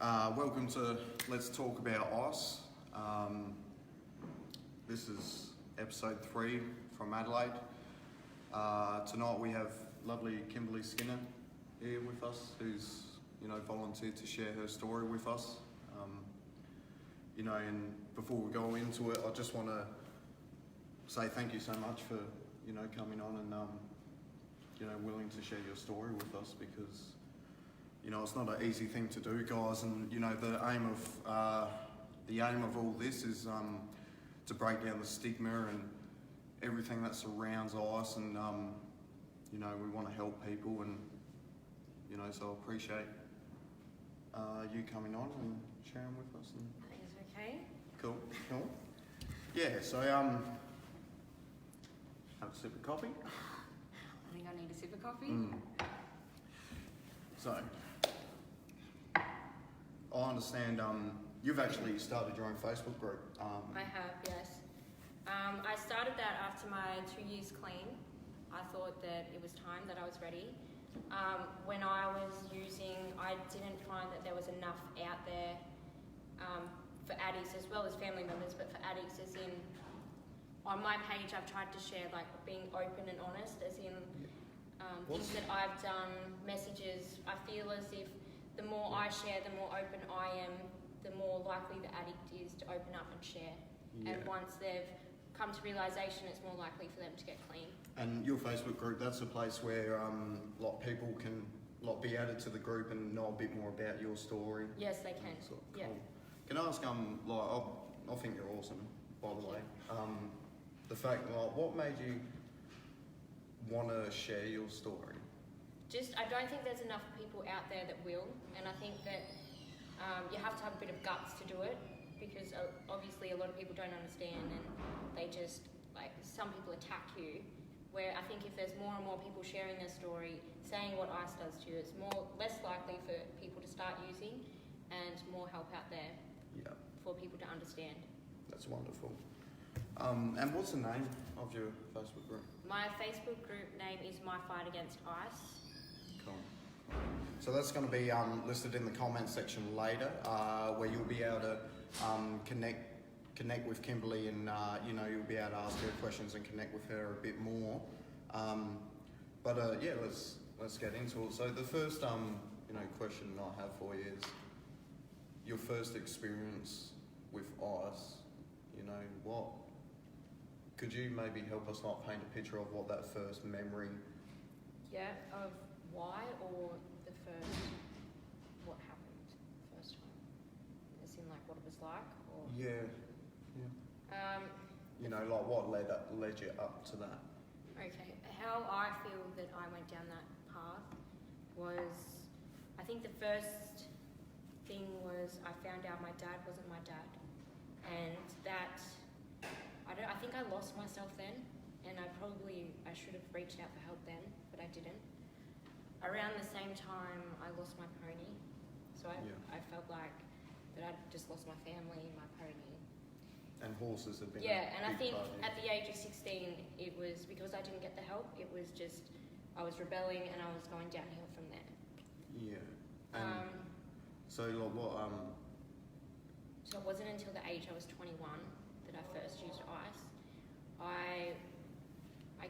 Welcome to Let's Talk About Ice. This is episode 3 from Adelaide. Tonight we have lovely Kimberley Skinner here with us, who's volunteered to share her story with us. And before we go into it, I just want to say thank you so much for coming on and willing to share your story with us, because it's not an easy thing to do, guys. And the aim of all this is to break down the stigma and everything that surrounds ice, and we want to help people, and so I appreciate you coming on and sharing with us. And I think it's okay. Cool. Yeah, so have a sip of coffee. I think I need a sip of coffee. So, I understand you've actually started your own Facebook group. I have, yes. I started that after my 2 years clean. I thought that it was time that I was ready. When I was using, I didn't find that there was enough out there for addicts as well as family members, but for addicts as in, on my page I've tried to share like being open and honest, as in things that I've done, messages. I feel as if the more I share, the more open I am, the more likely the addict is to open up and share. Yeah. And once they've come to realisation, it's more likely for them to get clean. And your Facebook group, that's a place where people can be added to the group and know a bit more about your story. Yes, they can. Cool. Yeah. Can I ask, I think you're awesome, by the way. The fact, what made you want to share your story? I don't think there's enough people out there that will, and I think that you have to have a bit of guts to do it, because obviously a lot of people don't understand, and they just, some people attack you, where I think if there's more and more people sharing their story, saying what ICE does to you, it's less likely for people to start using, and more help out there for people to understand. That's wonderful. And what's the name of your Facebook group? My Facebook group name is My Fight Against ICE. Cool. So that's going to be listed in the comment section later, where you'll be able to connect with Kimberley, and you'll be able to ask her questions and connect with her a bit more. Let's get into it. So the first question I have for you is your first experience with ICE. What could you maybe help us paint a picture of what that first memory? Yeah, of why, or the first, what happened first time? As in what it was like, or? Yeah. What led you up to that? Okay, how I feel that I went down that path was, I think the first thing was I found out my dad wasn't my dad, and that I think I lost myself then, and I should have reached out for help then, but I didn't. Around the same time, I lost my pony, so I felt like that I'd just lost my family, my pony. And horses have been and I think at the age of 16, it was because I didn't get the help. It was just I was rebelling, and I was going downhill from there. Yeah. And so what? So it wasn't until the age I was 21 that I first used ICE. I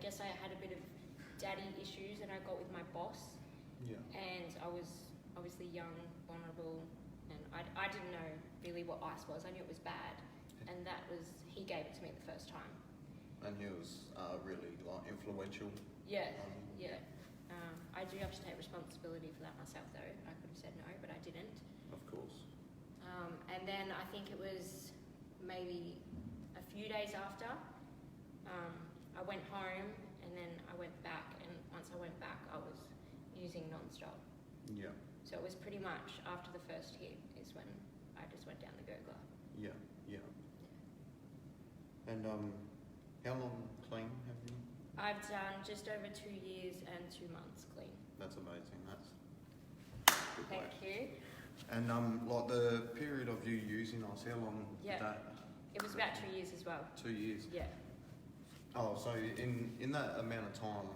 guess I had a bit of daddy issues that I got with my boss. Yeah. And I was obviously young, vulnerable, and I didn't know really what ICE was. I knew it was bad, and he gave it to me the first time. And he was really influential. Yeah. I do have to take responsibility for that myself, though. I could have said no, but I didn't. Of course. And then I think it was maybe a few days after, I went home, and then I went back, and once I went back, I was using non-stop. Yeah. So it was pretty much after the first hit is when I just went down the gurgler. Yeah. And how long clean have you? I've done just over 2 years and 2 months clean. That's amazing. That's good. Thank you. And the period of you using ICE, how long did that? It was about 2 years as well. 2 years. Yeah. Oh, so in that amount of time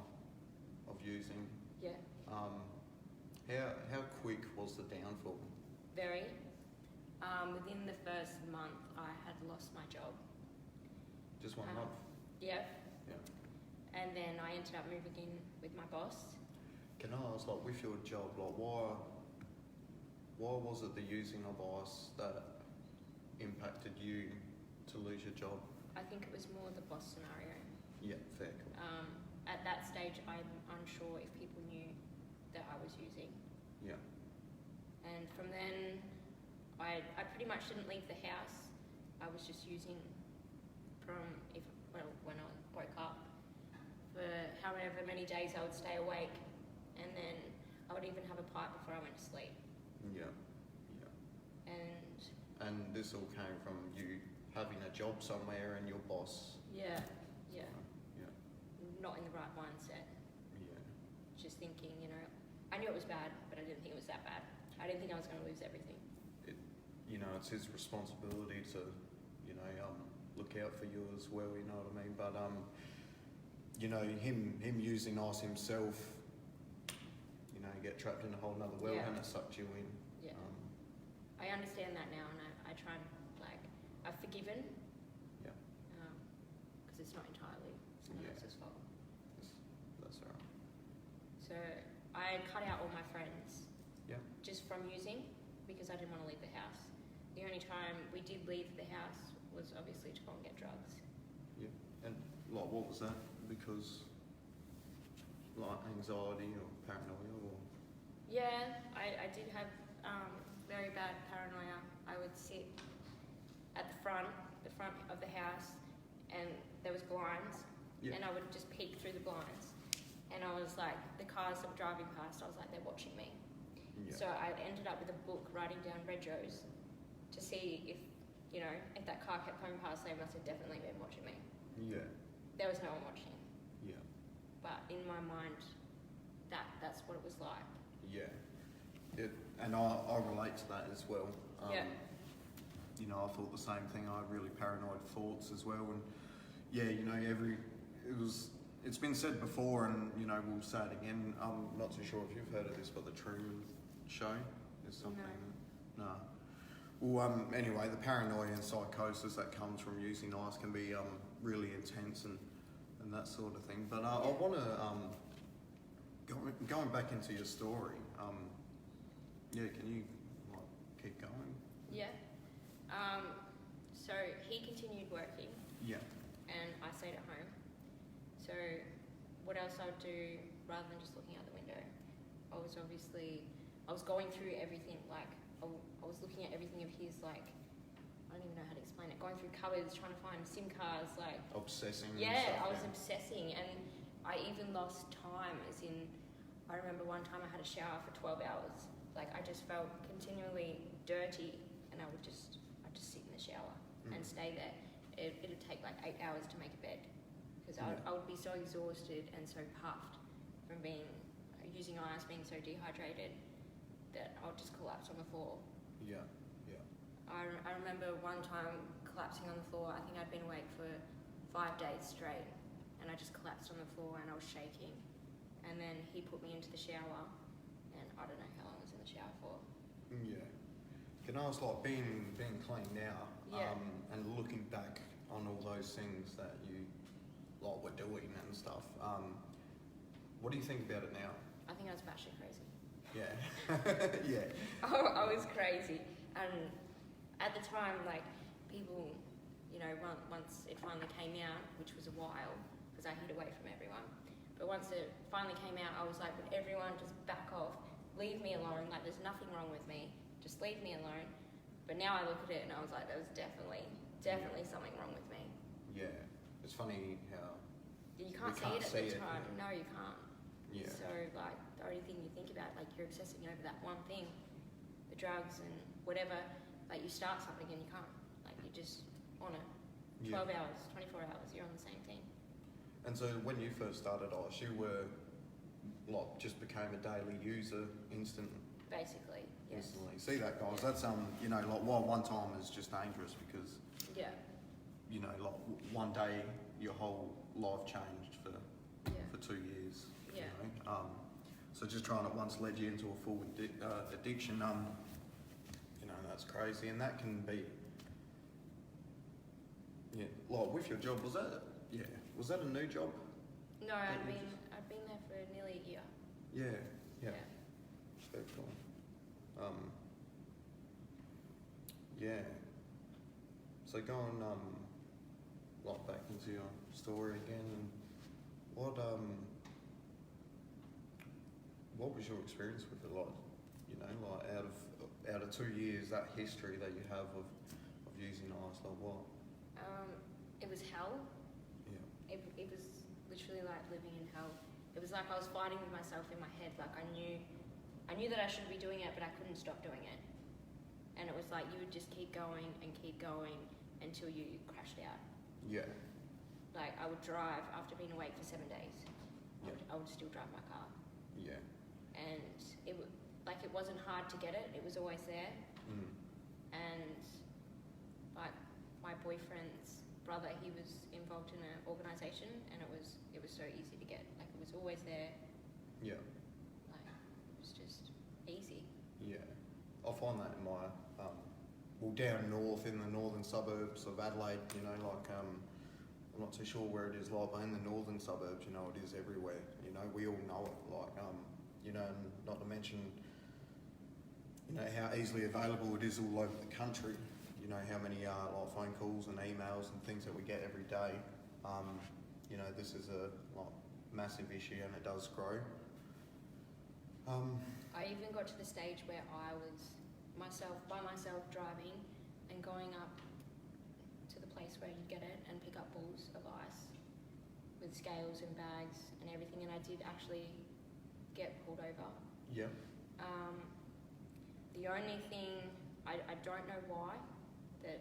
of using, Yeah. how quick was the downfall? Very. Within the first month, I had lost my job. Just 1 Um, month? Yeah. Yeah. And then I ended up moving in with my boss. Can I ask, like, with your job, like, why was it the using of ice that impacted you to lose your job? I think it was more the boss scenario. Yeah, fair. Cool. At that stage, I'm unsure if people knew that I was using. Yeah. And from then, I pretty much didn't leave the house. I was just using when I woke up. For however many days I would stay awake, and then I would even have a pipe before I went to sleep. Yeah. And And this all came from you having a job somewhere and your boss. yeah, Yeah. not in the right mindset. Yeah. Just thinking, I knew it was bad, but I didn't think it was that bad. I didn't think I was going to lose everything. It's his responsibility to, look out for you as well, you know what I mean? But, him using ice himself, you get trapped in a whole nother world Yeah. and it sucked you in. Yeah. I understand that now, and I try and, I've forgiven. Yeah. Because it's not entirely someone Yeah. else's fault. That's all right. So I cut out all my friends. Yeah. Just from using, because I didn't want to leave the house. The only time we did leave the house was obviously to go and get drugs. Yeah. And, what was that? Because, anxiety or paranoia or? Yeah, I did have very bad paranoia. I would sit at the front of the house, and there was blinds, Yeah. and I would just peek through the blinds, and I was like, the cars that were driving past, I was like, they're watching me. Yeah. So I ended up with a book writing down regos to see if that car kept coming past, they must have definitely been watching me. Yeah. There was no one watching, Yeah. but in my mind, that's what it was like. Yeah. And I relate to that as well. Yeah. I thought the same thing. I had really paranoid thoughts as well. And yeah, it's been said before, and we'll say it again. I'm not too sure if you've heard of this, but the Truman Show is something. No. Well, anyway, the paranoia and psychosis that comes from using ice can be really intense and that sort of thing. But I want to going back into your story. Can you keep going? Yeah. So he continued working, Yeah. and I stayed at home. So what else I would do rather than just looking out the window? I was going through everything. I was looking at everything of his. I don't even know how to explain it. Going through cupboards, trying to find SIM cards. Obsessing. Yeah, and stuff, I was obsessing, and I even lost time. As in, I remember one time I had a shower for 12 hours. I just felt continually dirty, and I'd just sit in the shower and stay there. It'd take 8 hours to make a bed, because I would be so exhausted and so puffed from using ice, being so dehydrated, that I would just collapse on the floor. Yeah. I remember one time collapsing on the floor. I think I'd been awake for 5 days straight, and I just collapsed on the floor and I was shaking. And then he put me into the shower, and I don't know how long I was in the shower for. Yeah. Can I ask, being clean now, Yeah. and looking back on all those things that you were doing and stuff, what do you think about it now? I think I was batshit crazy. Yeah. Yeah. I was crazy, and at the time, people, once it finally came out, which was a while, because I hid away from everyone, but once it finally came out, I was like, would everyone just back off, leave me alone, there's nothing wrong with me, just leave me alone. But now I look at it and I was like, there was definitely something wrong with me. Yeah. It's funny how You can't we see can't it at see the it, time. yeah. No, you can't. Yeah. So the only thing you think about, you're obsessing over that one thing, the drugs and whatever. You start something and you can't. You just on it. 12 hours, 24 hours, you're on the same thing. And so when you first started ice, you were just became a daily user instantly. Basically, yes. Instantly. See that, guys? That's why one time is just dangerous, because Yeah. One day your whole life changed for Yeah. 2 years. Yeah. So just trying at once led you into a full addiction. That's crazy, and that can be, yeah, like with your job, was that a new job? No, I've been there for nearly a year. Yeah. Very cool. Yeah. So going like back into your story again, and what was your experience with it like? You know, like out of 2 years, that history that you have of using ice, like what? It was hell. Yeah. It was literally like living in hell. It was like I was fighting with myself in my head. Like I knew that I should be doing it, but I couldn't stop doing it. And it was like you would just keep going until you crashed out. Yeah. Like I would drive after being awake for 7 days. Yeah. I would still drive my car. Yeah. And it wasn't hard to get it. It was always there. Mm. And like my boyfriend's brother, he was involved in an organisation, and it was so easy to get. Like it was always there. Yeah. Like it was just easy. Yeah. I find that in my down north in the northern suburbs of Adelaide, you know, like I'm not too sure where it is like, but in the northern suburbs, you know, it is everywhere. You know, we all know it. Like you know, and not to mention, you know, how easily available it is all over the country. You know, how many like phone calls and emails and things that we get every day. You know, this is a like massive issue, and it does grow. I even got to the stage where I was by myself driving and going up to the place where you get it and pick up balls of ice with scales and bags and everything, and I did actually get pulled over. Yeah. The only thing, I don't know why, that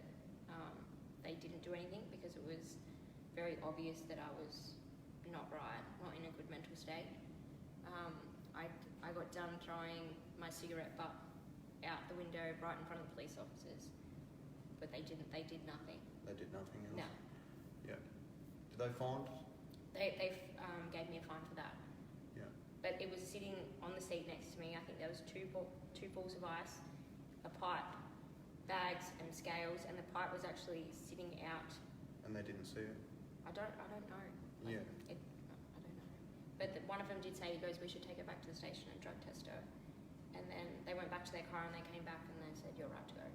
they didn't do anything, because it was very obvious that I was not right, not in a good mental state. I got done throwing my cigarette butt out the window right in front of the police officers, but they did nothing. They did nothing else? No. Yeah. Did they find? They gave me a fine for that. Yeah. But it was sitting on the seat next to me. I think there was two balls of ice, a pipe, bags and scales, and the pipe was actually sitting out. And they didn't see it? I don't know. Yeah. I don't know. But one of them did say, he goes, we should take her back to the station and drug test her. And then they went back to their car and they came back and they said, you're right to go.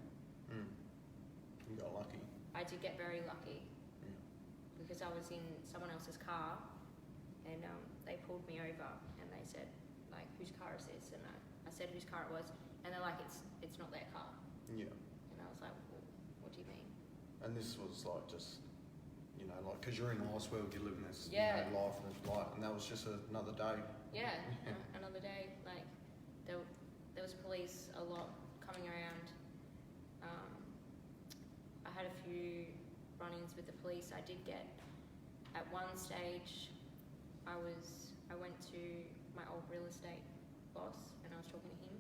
You got lucky. I did get very lucky. Yeah. Because I was in someone else's car, and they pulled me over and they said, like, whose car is this? And I said whose car it was, and they're like, it's not their car. Yeah. And I was like, well, what do you mean? And this was like just, you know, like, because you're in the ice world, you live in this Yeah. you know, life of light, and that was just another day. Yeah, another day. Like, there was police a lot coming around. I had a few run-ins with the police. I did get, at one stage, I went to my old real estate boss and I was talking to him,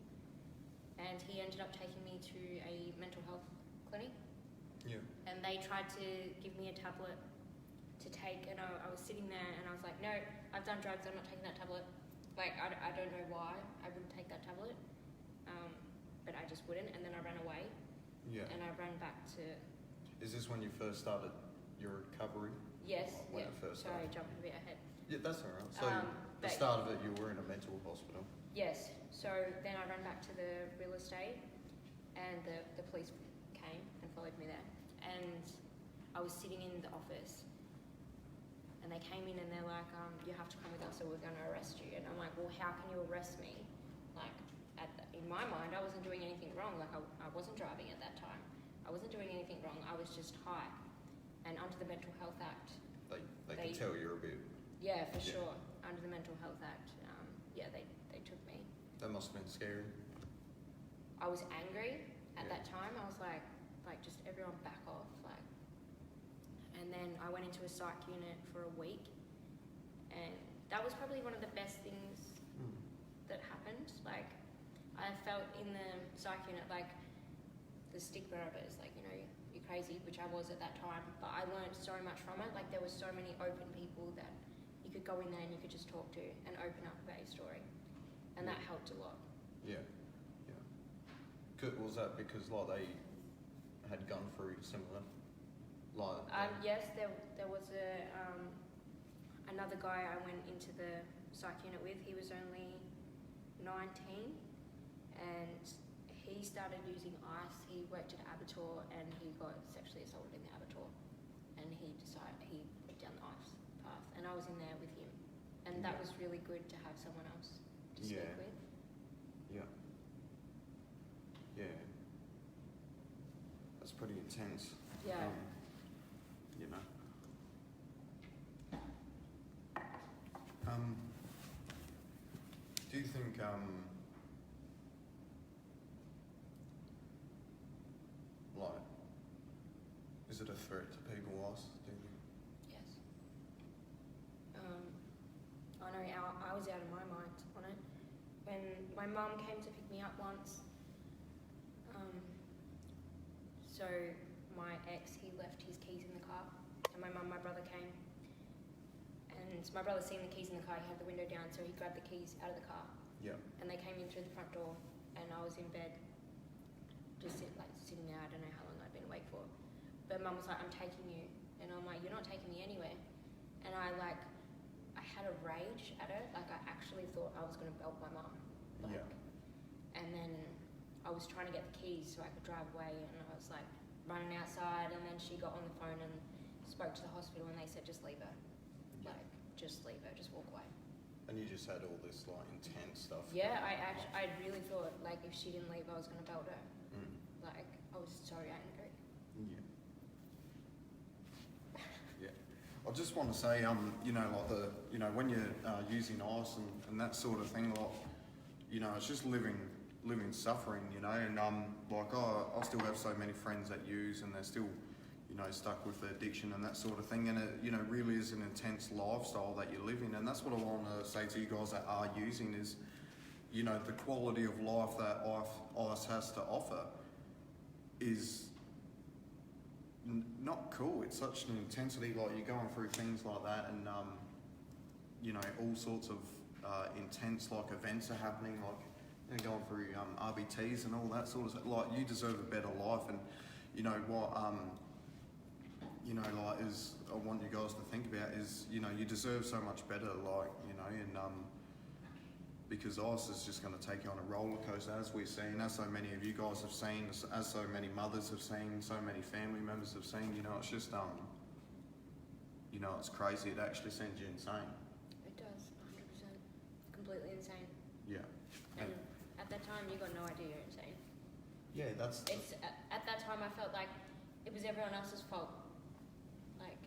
and he ended up taking me to a mental health clinic. Yeah. And they tried to give me a tablet to take, and I was sitting there and I was like, no, I've done drugs, I'm not taking that tablet. Like, I don't know why I wouldn't take that tablet, but I just wouldn't, and then I ran away. Yeah. And I ran back to... Is this when you first started your recovery? Yes, When yeah. it first Sorry, started? jumping a bit ahead. Yeah, that's all right. So the but- start of it, you were in a mental hospital? Yes, so then I ran back to the real estate, and the police came and followed me there. And I was sitting in the office, and they came in and they're like, you have to come with us or we're going to arrest you. And I'm like, well, how can you arrest me? Like, in my mind, I wasn't doing anything wrong. Like, I wasn't driving at that time. I wasn't doing anything wrong. I was just high. And under the Mental Health Act... They can tell you're a bit... Yeah, for sure. Under the Mental Health Act, they took me. That must have been scary. I was angry at Yeah. that time. I was like, just everyone back off. Like, and then I went into a psych unit for a week, and that was probably one of the best things that happened. Like, I felt in the psych unit like the stigma of it is like, you know, you're crazy, which I was at that time, but I learned so much from it. Like, there were so many open people that you could go in there and you could just talk to and open up about your story, and that helped a lot. Yeah. Was that because like they had gone through similar, like? Yes, there was another guy I went into the psych unit with. He was only 19, and he started using ice. He worked at Abattoir, and he got sexually assaulted in the Abattoir, and he went down the ice path, and I was in there with him, and that was really good to have someone else to speak with. Yeah. Yeah. That's pretty intense. Yeah. You know. Do you think like, is it a threat to people else? Do you think? Yes. I know I was out of my mind on it. When my mum came to pick me up once, so my ex, he left his keys in the car, and my brother came, and my brother seen the keys in the car. He had the window down, so he grabbed the keys out of the car. Yeah. And they came in through the front door, and I was in bed, just sitting there. I don't know how long I'd been awake for, but Mum was like, "I'm taking you," and I'm like, "You're not taking me anywhere." And I had a rage at her. Like, I actually thought I was going to belt my mum. Yeah. And then I was trying to get the keys so I could drive away, and I was like running outside, and then she got on the phone and spoke to the hospital, and they said, "Just leave her. Like, just leave her, just walk away." And you just had all this like intense stuff. Yeah, I really thought like if she didn't leave, I was going to belt her. Like, I was so angry. Yeah. Yeah. I just want to say, you know, like when you're using ice and that sort of thing, like, you know, it's just living suffering, you know, and like I still have so many friends that use, and they're still, you know, stuck with the addiction and that sort of thing, and it, you know, really is an intense lifestyle that you're living, and that's what I want to say to you guys that are using is, you know, the quality of life that ice has to offer is not cool. It's such an intensity, like you're going through things like that, and you know, all sorts of intense like events are happening, like you're going through RBTs and all that sort of stuff. Like, you deserve a better life, and you know what you know, like, is I want you guys to think about is, you know, you deserve so much better, like, you know, and because ice is just going to take you on a roller coaster, as we've seen, as so many of you guys have seen, as so many mothers have seen, so many family members have seen. You know, it's just you know, it's crazy. It actually sends you insane. It does, 100%. Completely insane. Yeah. And at that time, you got no idea you're insane. Yeah, that's. It's at that time I felt like it was everyone else's fault. Like,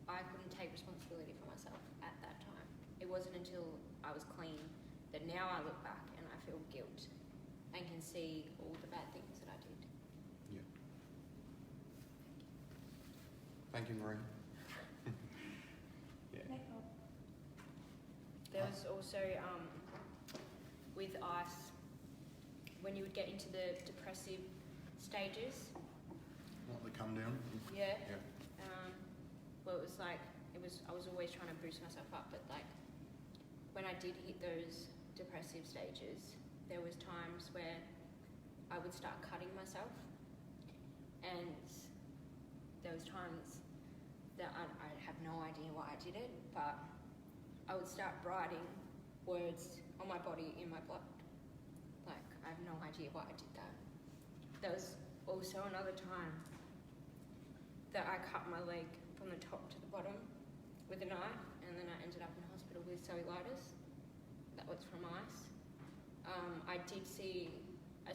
I couldn't take responsibility for myself at that time. It wasn't until I was clean that now I look back and I feel guilt and can see all the bad things that I did. Yeah. Thank you, Marie. Yeah. There was also with ice, when you would get into the depressive stages. What, the come down? Yeah. Yeah. Well, it was like I was always trying to boost myself up, but like when I did hit those depressive stages, there was times where I would start cutting myself, and there was times that I have no idea why I did it, but I would start writing words on my body in my blood. Like, I have no idea why I did that. There was also another time that I cut my leg from the top to the bottom with a knife, and then I ended up in hospital with cellulitis. That was from ice. I did see a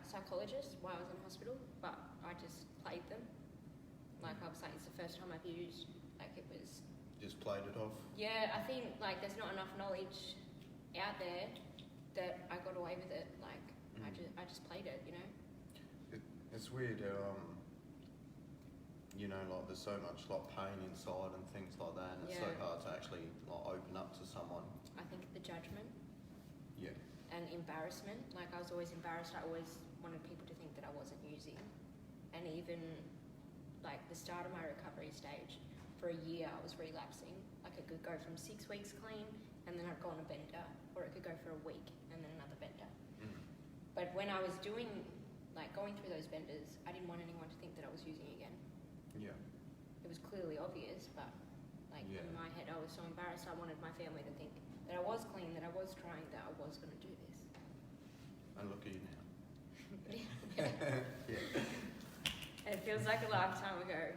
psychologist while I was in hospital, but I just played them. Like, I was like, it's the first time I've used. Like, it was... Just played it off? Yeah, I think, like, there's not enough knowledge out there that I got away with it. Like, I just played it, you know? It's weird how, you know, like, there's so much, like, pain inside and things like that, and it's so hard to actually, like, open up to someone. I think the judgment. Yeah. And embarrassment. Like, I was always embarrassed. I always wanted people to think that I wasn't using. And even, like, the start of my recovery stage, for a year I was relapsing. Like, it could go from 6 weeks clean, and then I'd go on a bender, or it could go for a week, and then another bender. But when I was doing, like going through those benders, I didn't want anyone to think that I was using it again. Yeah. It was clearly obvious, but like in my head I was so embarrassed. I wanted my family to think that I was clean, that I was trying, that I was going to do this. And look at you now. Yeah. It feels like a lifetime ago.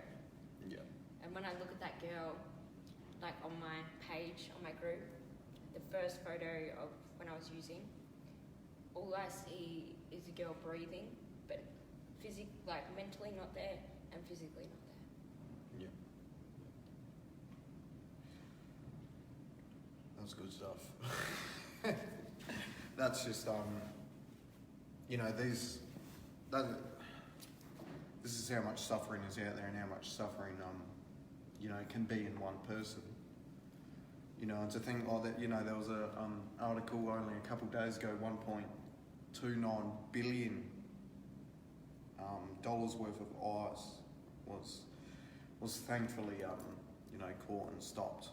Yeah. And when I look at that girl, like on my page, on my group, the first photo of when I was using, all I see is a girl breathing, but like mentally not there and physically not there. Yeah. That's good stuff. That's just this is how much suffering is out there and how much suffering can be in one person. And to think that there was a article only a couple of days ago, 1.29 billion dollars worth of ice was thankfully caught and stopped.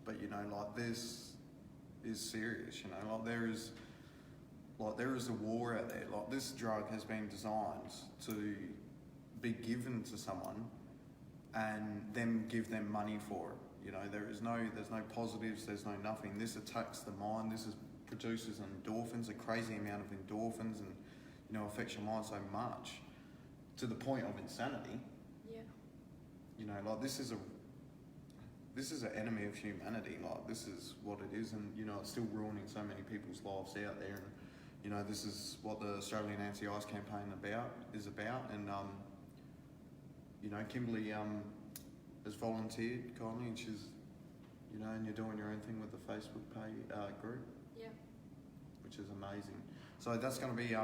But like this is serious. There is a war out there. Like this drug has been designed to be given to someone and then give them money for it. There's no positives, there's no nothing. This attacks the mind. This produces endorphins, a crazy amount of endorphins, and affects your mind so much to the point of insanity. Yeah. This is an enemy of humanity. Like this is what it is, and it's still ruining so many people's lives out there. And this is what the Australian AntiIce campaign is about. And Kimberley has volunteered kindly, and she's and you're doing your own thing with the Facebook group. Yeah. Which is amazing. So that's going to be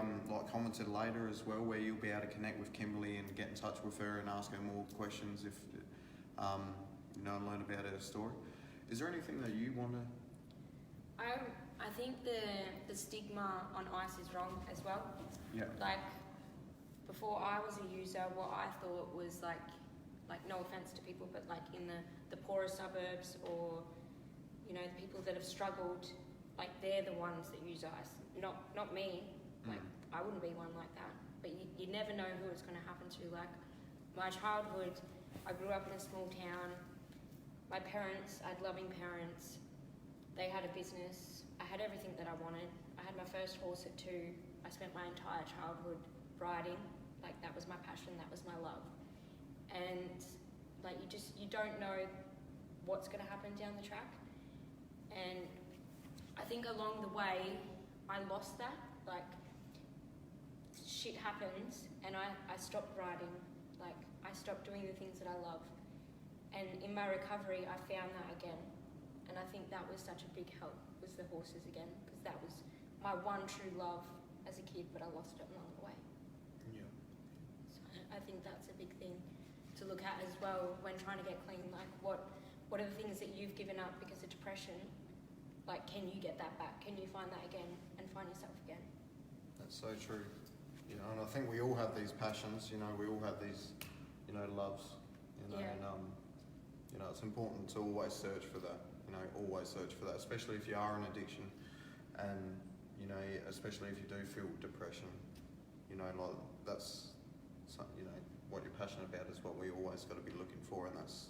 commented later as well, where you'll be able to connect with Kimberley and get in touch with her and ask her more questions if and learn about her story. Is there anything that you want to? I think the stigma on ice is wrong as well. Yeah. Like before I was a user, what I thought was like no offense to people, but like in the poorer suburbs or the people that have struggled, like they're the ones that use ice, not me. Like I wouldn't be one like that. But you never know who it's going to happen to. Like my childhood, I grew up in a small town. My parents, I had loving parents. They had a business. I had everything that I wanted. I had my first horse at 2. I spent my entire childhood riding. Like that was my passion, that was my love. And like you don't know what's going to happen down the track. And I think along the way, I lost that. Like shit happens and I stopped riding. Like I stopped doing the things that I love. And in my recovery, I found that again. And I think that was such a big help, was the horses again, because that was my one true love as a kid, but I lost it along the way. Yeah. So I think that's a big thing to look at as well when trying to get clean. Like what are the things that you've given up because of depression? Like, can you get that back? Can you find that again and find yourself again? That's so true. And I think we all have these passions, we all have these, loves, Yeah. and, it's important to always search for that, especially if you are in addiction and, especially if you do feel depression, that's, what you're passionate about is what we always got to be looking for, and that's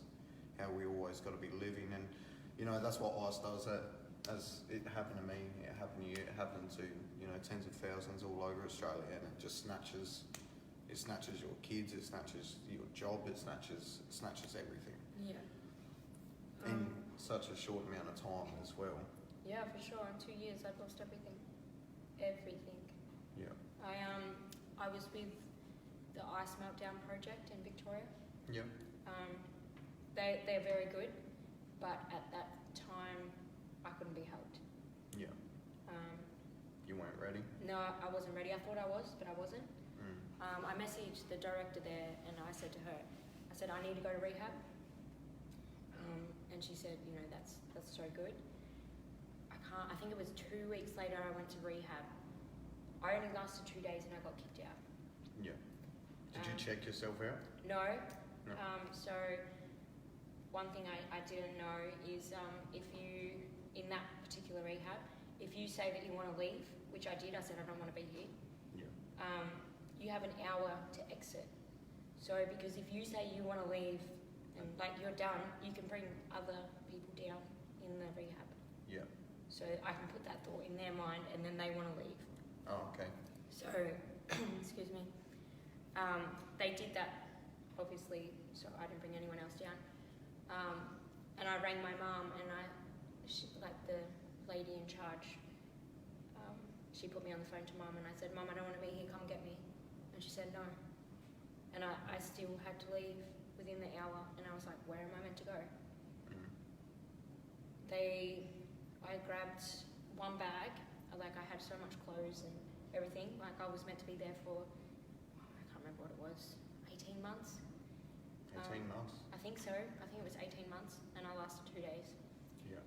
how we always got to be living. And, that's what ICE does. As it happened to me, it happened to you, it happened to, tens of thousands all over Australia, and it just snatches your kids, it snatches your job, it snatches everything. Yeah. In such a short amount of time as well. Yeah, for sure. In 2 years, I've lost everything. Everything. Yeah. I was with the Ice Meltdown Project in Victoria. Yeah. They're very good, but at that time, I couldn't be helped. Yeah. You weren't ready? No, I wasn't ready. I thought I was, but I wasn't. I messaged the director there and I said to her, I need to go to rehab. And she said, that's so good. I think it was 2 weeks later I went to rehab. I only lasted 2 days and I got kicked out. Yeah. Did you check yourself out? No. No. So one thing I didn't know is if you, in that particular rehab, if you say that you want to leave, which I did, I said I don't want to be here, you have an hour to exit. So because if you say you want to leave and like you're done, you can bring other people down in the rehab. Yeah. So I can put that thought in their mind and then they want to leave. Oh, okay. So, excuse me. They did that, obviously, so I didn't bring anyone else down. And I rang my mum and like the lady in charge, she put me on the phone to mum and I said, Mum, I don't want to be here, come get me. And she said no. And I still had to leave within the hour and I was like, where am I meant to go? I grabbed one bag, like I had so much clothes and everything, like I was meant to be there for, I can't remember what it was, 18 months? 18 months? I think so, I think it was 18 months and I lasted 2 days. Yeah.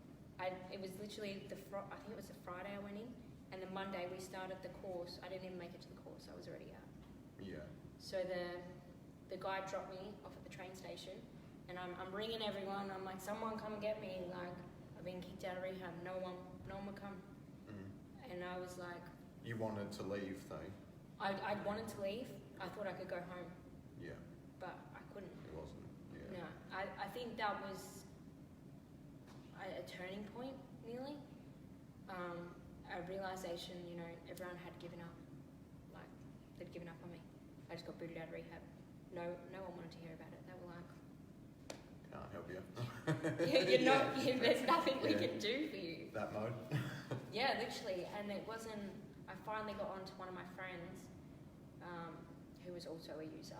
It was literally I think it was the Friday I went in and the Monday we started the course, I didn't even make it to the course, I was already out. Yeah. So the guy dropped me off at the train station and I'm ringing everyone, I'm like, someone come and get me, like, I've been kicked out of rehab, no one would come. And I was like... You wanted to leave though? I wanted to leave, I thought I could go home. Yeah. But I couldn't. It wasn't, yeah. No, I think that was a turning point, nearly. A realisation, you know, everyone had given up. Like, they'd given up on me. I just got booted out of rehab. No one wanted to hear about it. They were like... Can't help you. There's nothing we can do for you. That mode? Yeah, literally. And it wasn't... I finally got on to one of my friends who was also a user.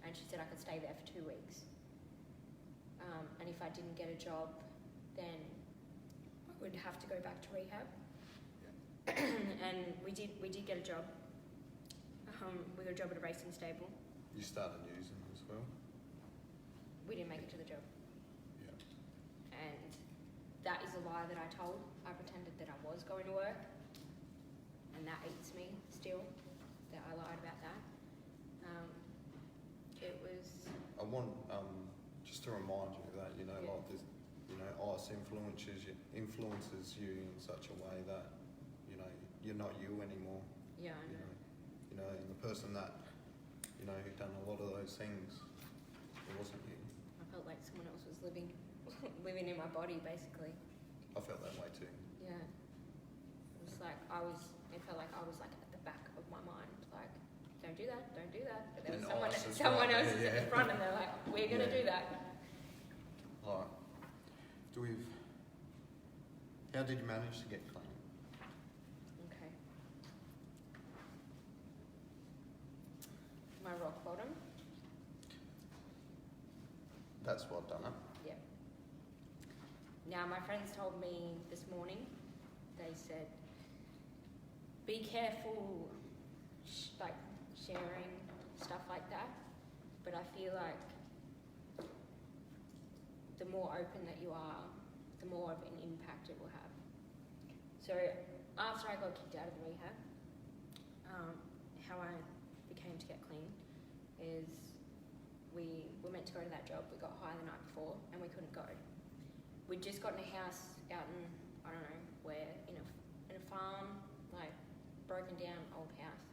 And she said I could stay there for 2 weeks. And if I didn't get a job, then I would have to go back to rehab. And we did get a job. We got a job at a racing stable. You started using as well? We didn't make it to the job. Yeah. And that is a lie that I told. I pretended that I was going to work. And that eats me still, that I lied about that. It was... I want just to remind you that, you know, like this, you know, ICE influences you in such a way that, you know, you're not you anymore. Yeah, I know. You know, and the person that, you know, who'd done a lot of those things, it wasn't you. I felt like someone else was living in my body, basically. I felt that way too. Yeah. It was like it felt like I was like at the back of my mind, like, don't do that. But there was someone else is at the front and they're like, we're going to do that. Right. How did you manage to get clean? Okay. My rock bottom. That's what done it. Yeah. Now, my friends told me this morning, they said, be careful, like, sharing stuff like that. But I feel like the more open that you are, the more of an impact it will have. So after I got kicked out of the rehab, how I became to get clean is we were meant to go to that job. We got high the night before and we couldn't go. We'd just gotten a house out in, I don't know where, in a farm, like broken down old house.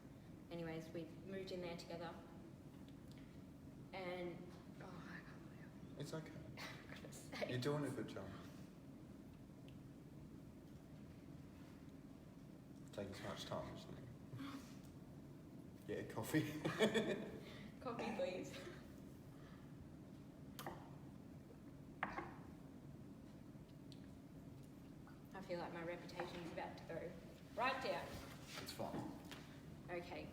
Anyways, we moved in there together and, I can't believe it. It's okay. I'm gonna say. You're doing a good job. Taking so much time, isn't it? Yeah, coffee. Coffee, please. I feel like my reputation is about to go right down. It's fine. Okay.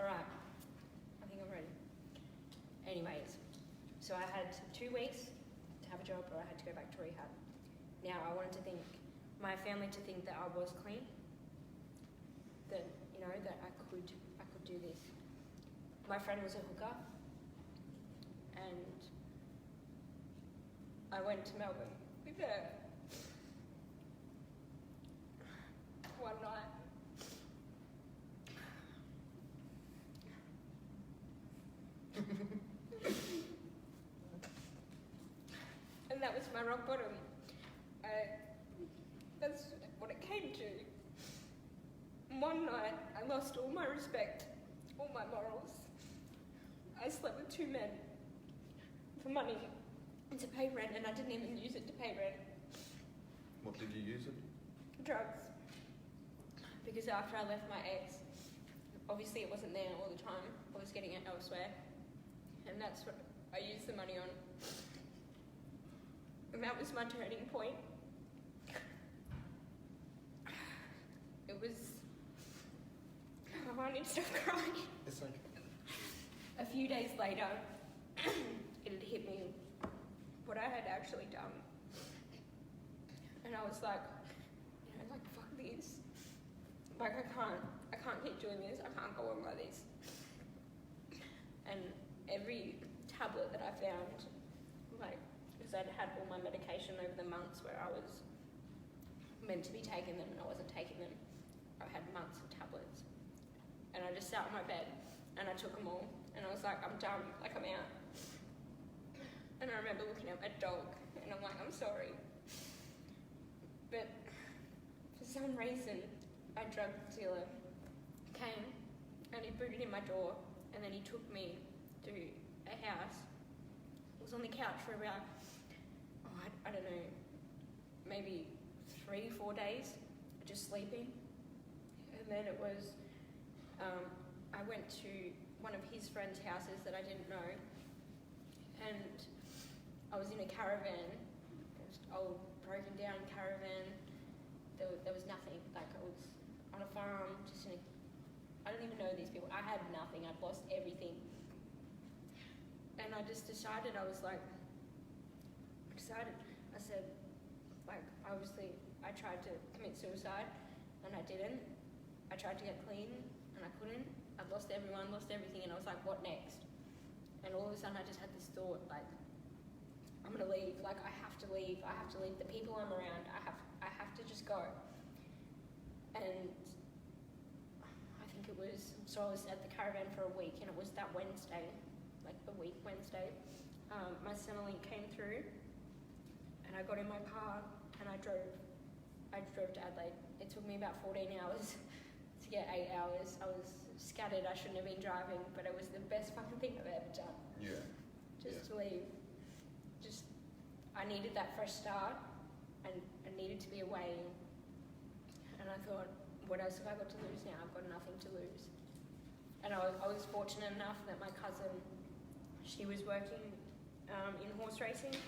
Alright. I think I'm ready. Anyways, so I had 2 weeks to have a job or I had to go back to rehab. Now I wanted my family to think that I was clean. That, you know, that I could do this. My friend was a hooker and I went to Melbourne with her one night. that was my rock bottom. That's what it came to. One night, I lost all my respect, all my morals. I slept with 2 men for money to pay rent, and I didn't even use it to pay rent. What did you use it? Drugs. Because after I left my ex, obviously it wasn't there all the time. I was getting it elsewhere. And that's what I used the money on. And that was my turning point. It was... Oh, I need to stop crying. It's okay. A few days later, it had hit me what I had actually done. And I was like, fuck this. Like, I can't keep doing this. I can't go on like this. And every tablet that I found, because I'd had all my medication over the months where I was meant to be taking them and I wasn't taking them. I had months of tablets. And I just sat on my bed and I took them all. And I was like, I'm done. Like, I'm out. And I remember looking at my dog and I'm like, I'm sorry. But for some reason, a drug dealer came and he booted in my door and then he took me to a house. I was on the couch for about, I don't know, maybe 3-4 days, just sleeping. And then it was, I went to one of his friends' houses that I didn't know, and I was in a caravan, it was an old broken down caravan. There was nothing, like I was on a farm, just in a, I don't even know these people. I had nothing, I'd lost everything. And I just decided, I said, like, obviously I tried to commit suicide and I didn't. I tried to get clean and I couldn't. I'd lost everyone, lost everything, and I was like, what next? And all of a sudden I just had this thought, like, I'm gonna leave, like I have to leave the people I'm around, I have to just go. And I think it was, so I was at the caravan for a week, and it was that Wednesday, like the week Wednesday, my Centrelink came through, and I got in my car, and I drove to Adelaide. It took me about 14 hours to get 8 hours. I was scattered, I shouldn't have been driving, but it was the best fucking thing I've ever done. Yeah. Just to leave. I needed that fresh start, and I needed to be away. And I thought, what else have I got to lose now? I've got nothing to lose. And I was fortunate enough that my cousin, she was working in horse racing,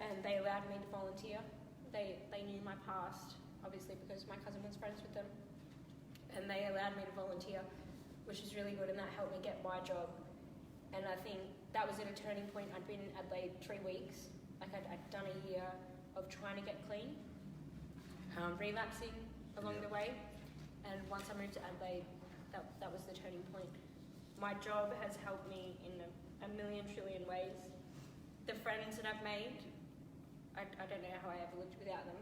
and they allowed me to volunteer. They knew my past, obviously, because my cousin was friends with them. And they allowed me to volunteer, which is really good, and that helped me get my job. And I think that was at a turning point. I'd been in Adelaide 3 weeks. Like I'd done a year of trying to get clean, relapsing along the way. And once I moved to Adelaide, that was the turning point. My job has helped me in a million trillion ways. The friends that I've made, I don't know how I ever lived without them.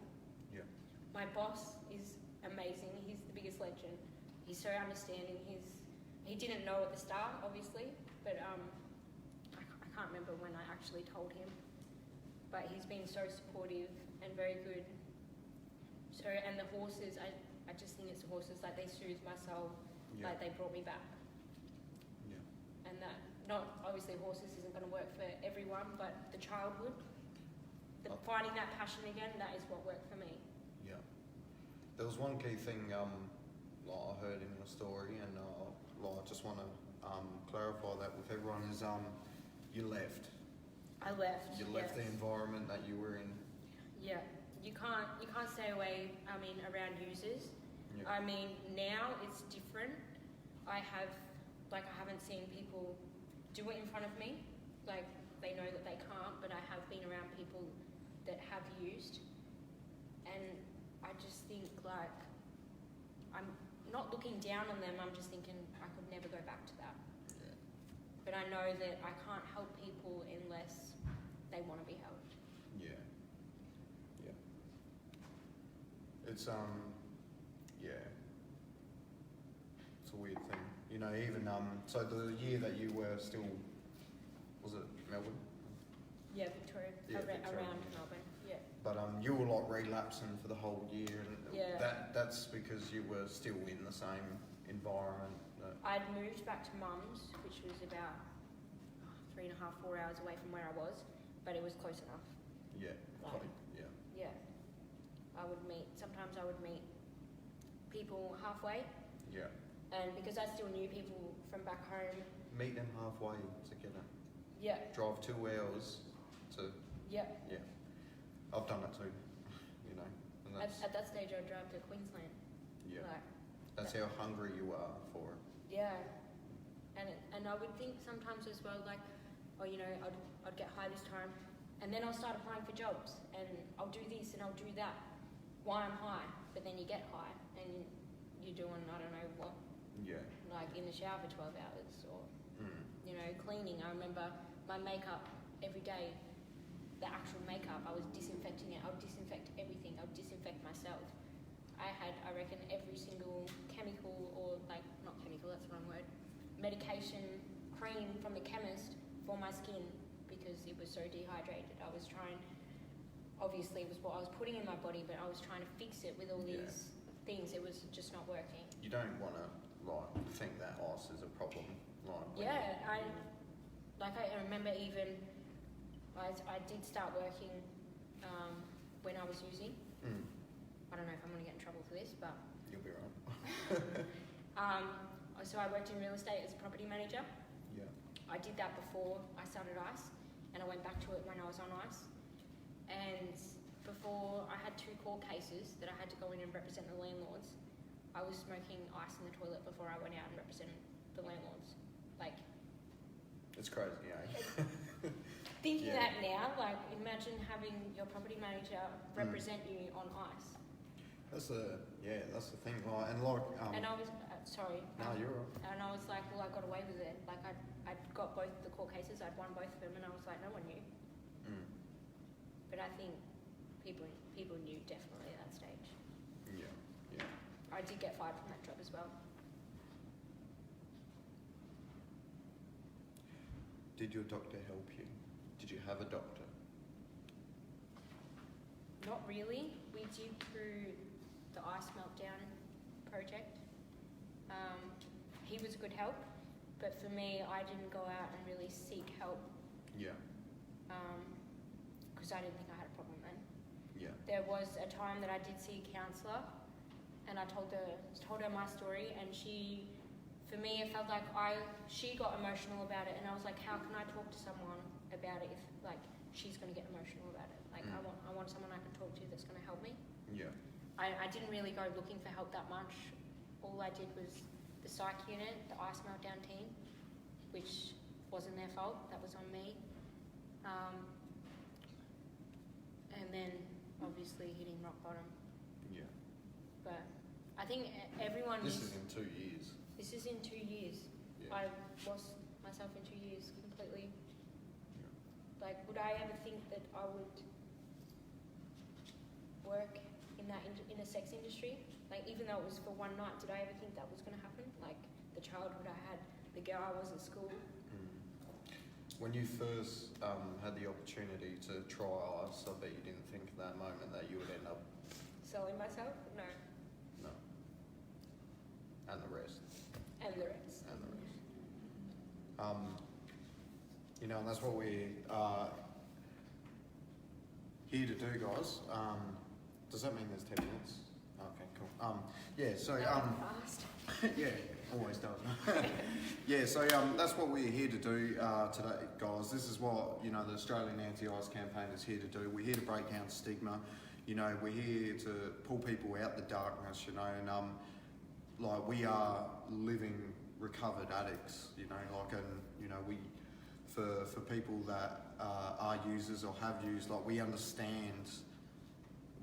Yeah. My boss is amazing. He's the biggest legend. He's so understanding. He didn't know at the start, obviously, but I can't remember when I actually told him. But he's been so supportive and very good. So, and the horses, I just think it's the horses, like they soothed my soul, like they brought me back. Yeah. And that, not obviously horses isn't going to work for everyone, but the childhood, finding that passion again, that is what worked for me. Yeah. There was one key thing I heard in your story, and I just want to clarify that with everyone, is you left. I left. You left the environment that you were in. Yeah, you can't stay away. Around users. Yeah. Now it's different. I haven't seen people do it in front of me. Like they know that they can't, but I have been around people that have used, and I just think like I'm not looking down on them. I'm just thinking I could never go back to that. Yeah. But I know that I can't help people unless they want to be helped. Yeah. Yeah. It's it's a weird thing. You know, even so the year that you were still, was it Melbourne? Yeah, Victoria. Yeah, Victoria. Around But you were like relapsing for the whole year, and Yeah. that's because you were still in the same environment. I'd moved back to mum's, which was about 3.5, 4 hours away from where I was, but it was close enough. Yeah. Like, Yeah. yeah. Sometimes I would meet people halfway, Yeah. and because I still knew people from back home. Meet them halfway together. Yeah. Drive 2 hours to. Yeah. Yeah. I've done that too. You know. And that's, At that stage, I'd drive to Queensland. yeah. Like, That's how hungry you are for it. yeah. And I would think sometimes as well, like, oh, you know, I'd get high this time, and then I'll start applying for jobs, and I'll do this and I'll do that. Why I'm high, but then you get high, and you're doing, I don't know what, Yeah. like in the shower for 12 hours, or, you know, cleaning. I remember my makeup every day, the actual makeup, I was disinfecting it. I would disinfect everything. I would disinfect myself. I reckon, every single chemical, or like, not chemical, that's the wrong word, medication, cream from the chemist for my skin, because it was so dehydrated. I was trying, obviously it was what I was putting in my body, but I was trying to fix it with all these things. It was just not working. You don't want to like think that ice is a problem. Like Yeah, I remember even I did start working when I was using. I don't know if I'm going to get in trouble for this, but You'll be right. so I worked in real estate as a property manager. Yeah. I did that before I started ICE, and I went back to it when I was on ICE. And before, I had 2 court cases that I had to go in and represent the landlords. I was smoking ice in the toilet before I went out and represented the landlords. Like, It's crazy, eh? thinking that now, like, imagine having your property manager represent you on ICE. That's the thing. Like, and like. And I was sorry. No, you're right. And I was like, well, I got away with it. Like, I'd got both the court cases. I'd won both of them, and I was like, no one knew. But I think people knew definitely at that stage. Yeah. Yeah. I did get fired from that job as well. Did your doctor help you? Did you have a doctor? Not really. We did through the ice meltdown project. He was a good help, but for me, I didn't go out and really seek help. Yeah. Because I didn't think I had a problem then. Yeah. There was a time that I did see a counsellor, and I told her my story, and she, for me, it felt like she got emotional about it, and I was like, how can I talk to someone about it if, like, she's going to get emotional about it? Like, I want someone I can talk to that's going to help me. Yeah. I didn't really go looking for help that much. All I did was the psych unit, the ice meltdown team, which wasn't their fault, that was on me. And then obviously hitting rock bottom. Yeah. But I think everyone This is in 2 years. This is in 2 years. Yeah. I lost myself in 2 years completely. Yeah. Like, would I ever think that I would work in a sex industry? Like, even though it was for one night, did I ever think that was going to happen? Like, the childhood I had, the girl I was at school. When you first had the opportunity to try ice, I bet you didn't think at that moment that you would end up Selling myself? No. no. And the rest. And the rest. And the rest. You know, and that's what we are here to do, guys. Does that mean there's 10 minutes? Okay, cool. Yeah, so Fast. yeah, always does. Yeah, so that's what we're here to do today, guys. This is what, you know, the Australian Anti-Ice campaign is here to do. We're here to break down stigma. You know, we're here to pull people out the darkness, you know, and like, we are living recovered addicts, you know, like, and, you know, for people that are users or have used, like, we understand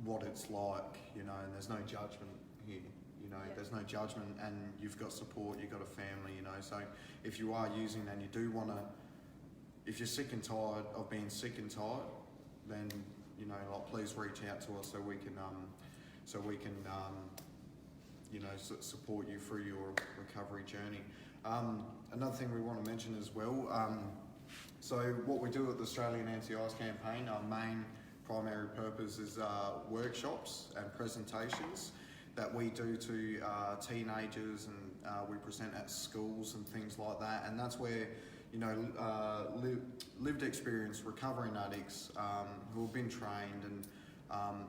what it's like, you know, and there's no judgment here. You know, there's no judgment, and you've got support, you've got a family, you know. So if you are using and you do want to, if you're sick and tired of being sick and tired, then, you know, like, please reach out to us so we can you know, support you through your recovery journey. Another thing we want to mention as well, so what we do at the Australian Anti-Ice campaign, our main primary purpose is workshops and presentations that we do to teenagers, and we present at schools and things like that. And that's where, you know, lived experience recovering addicts who have been trained and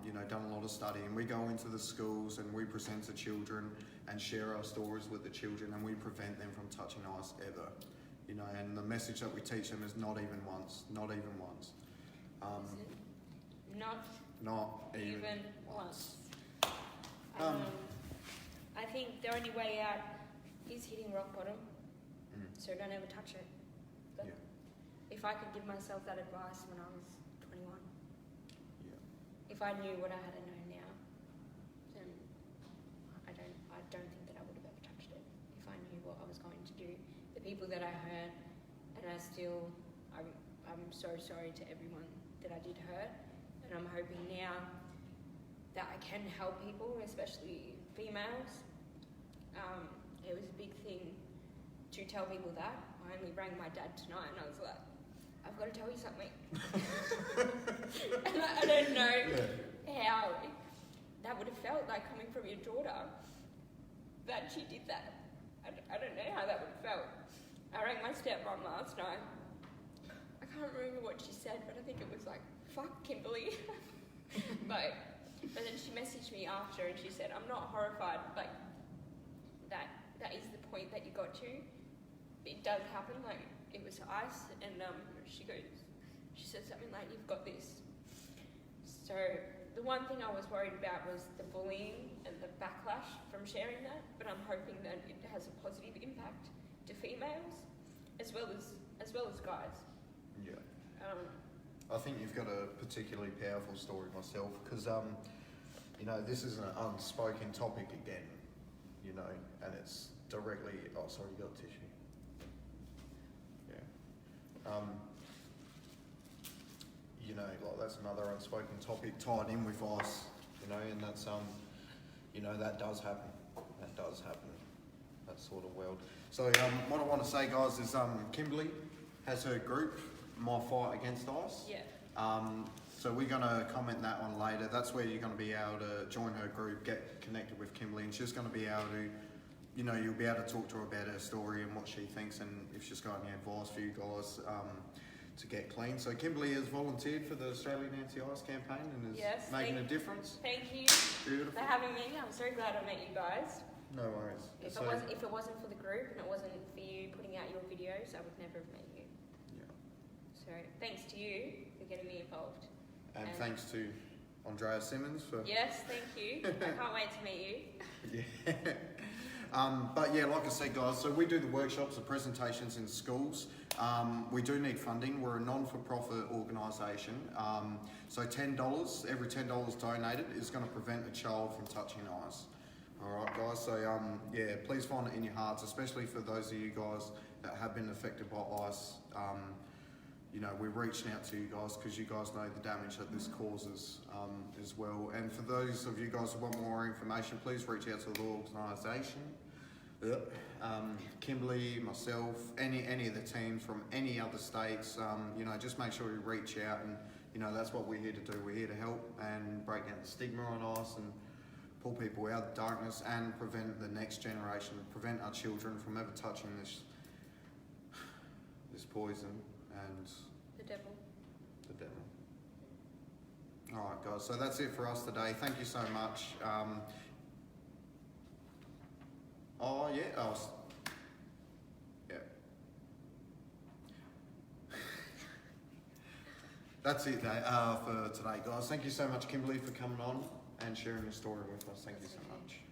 you know, done a lot of study, and we go into the schools and we present to children and share our stories with the children, and we prevent them from touching ice ever. You know, and the message that we teach them is not even once. Not even once. I think the only way out is hitting rock bottom, so don't ever touch it. But if I could give myself that advice when I was 21, if I knew what I had to know now, then I don't think that I would have ever touched it. If I knew what I was going to do, the people that I hurt, and I'm so sorry to everyone that I did hurt, and I'm hoping now that I can help people, especially females. It was a big thing to tell people that. I only rang my dad tonight and I was like, I've got to tell you something. And I don't know how that would have felt like coming from your daughter, that she did that. I don't know how that would have felt. I rang my stepmom last night. I can't remember what she said, but I think it was like, fuck Kimberley. but then she messaged me after and she said, I'm not horrified, like that is the point that you got to. It does happen, like it was ice, and she said something like, you've got this. So the one thing I was worried about was the bullying and the backlash from sharing that, but I'm hoping that it has a positive impact to females as well as guys. Yeah. I think you've got a particularly powerful story myself, because you know, this is an unspoken topic again, you know, and it's directly, oh sorry, you got a tissue. Yeah. You know, like that's another unspoken topic tied in with ice, you know, and that's you know, that does happen. That sort of world. So what I want to say, guys, is Kimberley has her group, My Fight Against Ice. Yeah. So we're going to comment that one later. That's where you're going to be able to join her group, get connected with Kimberley, and she's going to be able to, you know, you'll be able to talk to her about her story and what she thinks, and if she's got any advice for you guys to get clean. So Kimberley has volunteered for the Australian Anti-Ice campaign and is making a difference. Thank you Beautiful. for having me. I'm so glad I met you guys. No worries. If it wasn't for the group and it wasn't for you putting out your videos, I would never have met you. Yeah. So thanks to you for getting me involved. And thanks to Andrea Simmons for... Yes, thank you. I can't wait to meet you. Yeah. But yeah, like I said, guys, so we do the workshops, the presentations in schools. We do need funding. We're a non-for-profit organisation. So $10, every $10 donated is going to prevent a child from touching ice. All right, guys. So yeah, please find it in your hearts, especially for those of you guys that have been affected by ice. You know, we're reaching out to you guys because you guys know the damage that this causes as well. And for those of you guys who want more information, please reach out to the organisation. Kimberley, myself, any of the teams from any other states. You know, just make sure you reach out, and you know that's what we're here to do. We're here to help and break down the stigma on ice and pull people out of the darkness and prevent the next generation, prevent our children from ever touching this poison and the devil. All right, guys. So that's it for us today. Thank you so much. Yeah. That's it for today, guys. Thank you so much, Kimberley, for coming on and sharing your story with us. Thank you so much.